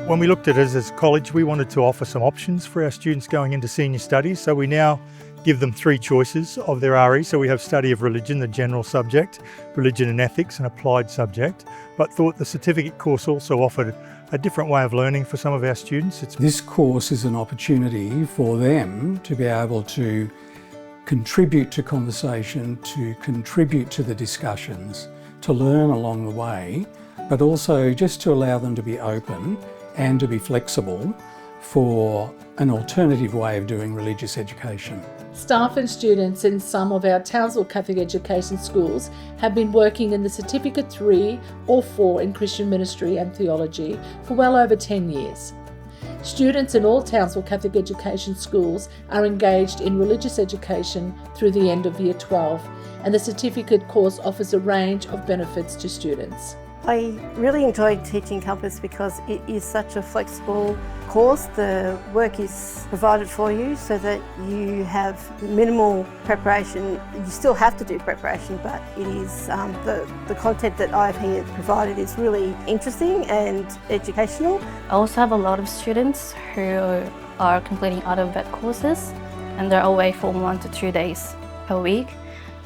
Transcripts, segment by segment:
When we looked at it as a college, we wanted to offer some options for our students going into senior studies. So we now give them 3 choices of their RE. So we have study of religion, the general subject, religion and ethics, an applied subject, but thought the certificate course also offered a different way of learning for some of our students. This course is an opportunity for them to be able to contribute to conversation, to contribute to the discussions, to learn along the way, but also just to allow them to be open and to be flexible for an alternative way of doing religious education. Staff and students in some of our Townsville Catholic education schools have been working in the Certificate 3 or 4 in Christian ministry and theology for well over 10 years. Students in all Townsville Catholic education schools are engaged in religious education through the end of Year 12, and the certificate course offers a range of benefits to students. I really enjoyed teaching Compass because it is such a flexible course. The work is provided for you so that you have minimal preparation. You still have to do preparation, but it is the content that IFE has provided is really interesting and educational. I also have a lot of students who are completing other vet courses, and they're away for 1 to 2 days per week.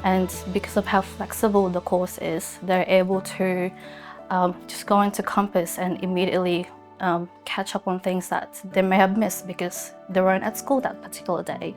And because of how flexible the course is, they're able to just go into Compass and immediately catch up on things that they may have missed because they weren't at school that particular day,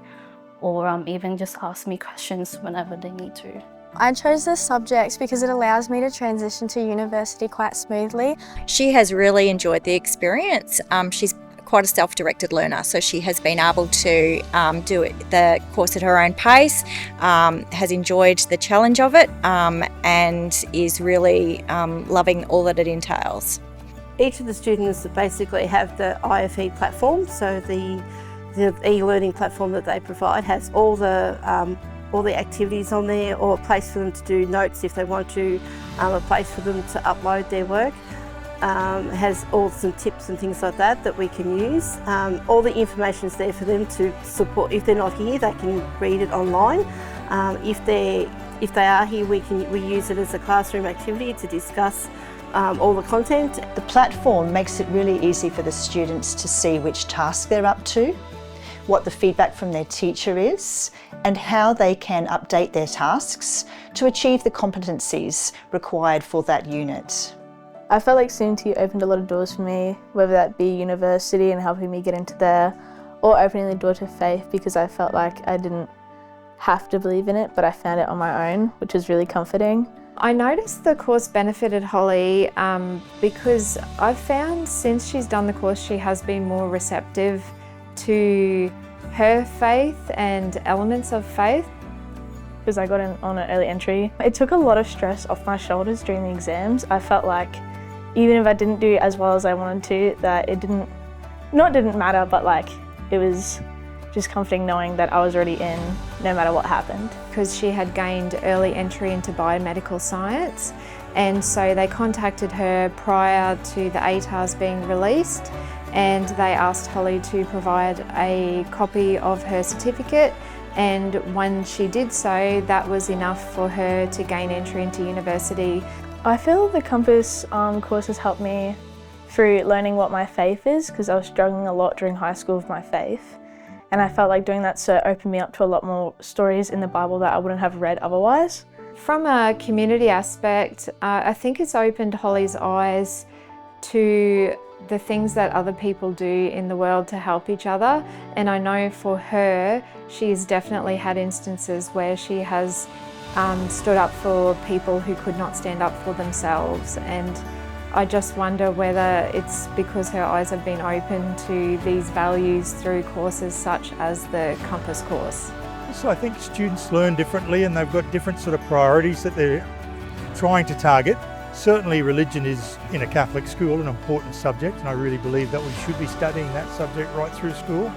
or even just ask me questions whenever they need to. I chose this subject because it allows me to transition to university quite smoothly. She has really enjoyed the experience. She's quite a self-directed learner, so she has been able to do the course at her own pace, has enjoyed the challenge of it, and is really loving all that it entails. Each of the students basically have the IFE platform, so the e-learning platform that they provide has all the activities on there, or a place for them to do notes if they want to, a place for them to upload their work. Has all some tips and things like that we can use. All the information is there for them to support. If they're not here, they can read it online. If they are here, we use it as a classroom activity to discuss all the content. The platform makes it really easy for the students to see which task they're up to, what the feedback from their teacher is, and how they can update their tasks to achieve the competencies required for that unit. I felt like CMT opened a lot of doors for me, whether that be university and helping me get into there, or opening the door to faith, because I felt like I didn't have to believe in it, but I found it on my own, which was really comforting. I noticed the course benefited Holly because I've found since she's done the course she has been more receptive to her faith and elements of faith. Because I got in on an early entry, it took a lot of stress off my shoulders during the exams. I felt like even if I didn't do as well as I wanted to, that it didn't matter, but like it was just comforting knowing that I was already in no matter what happened. Because she had gained early entry into biomedical science, and so they contacted her prior to the ATARs being released, and they asked Holly to provide a copy of her certificate, and when she did so, that was enough for her to gain entry into university. I feel the Compass course has helped me through learning what my faith is, because I was struggling a lot during high school with my faith, and I felt like doing that cert opened me up to a lot more stories in the Bible that I wouldn't have read otherwise. From a community aspect, I think it's opened Holly's eyes to the things that other people do in the world to help each other, and I know for her she's definitely had instances where she has stood up for people who could not stand up for themselves, and I just wonder whether it's because her eyes have been open to these values through courses such as the Compass course. So I think students learn differently and they've got different sort of priorities that they're trying to target. Certainly religion is, in a Catholic school, an important subject, and I really believe that we should be studying that subject right through school.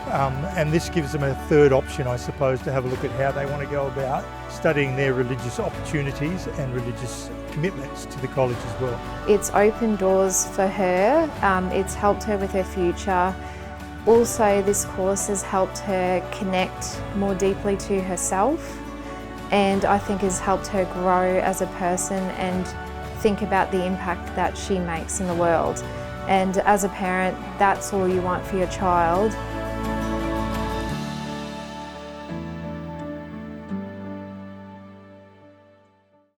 And this gives them a third option, I suppose, to have a look at how they want to go about studying their religious opportunities and religious commitments to the college as well. It's opened doors for her, it's helped her with her future. Also, this course has helped her connect more deeply to herself, and I think has helped her grow as a person and think about the impact that she makes in the world. And as a parent, that's all you want for your child.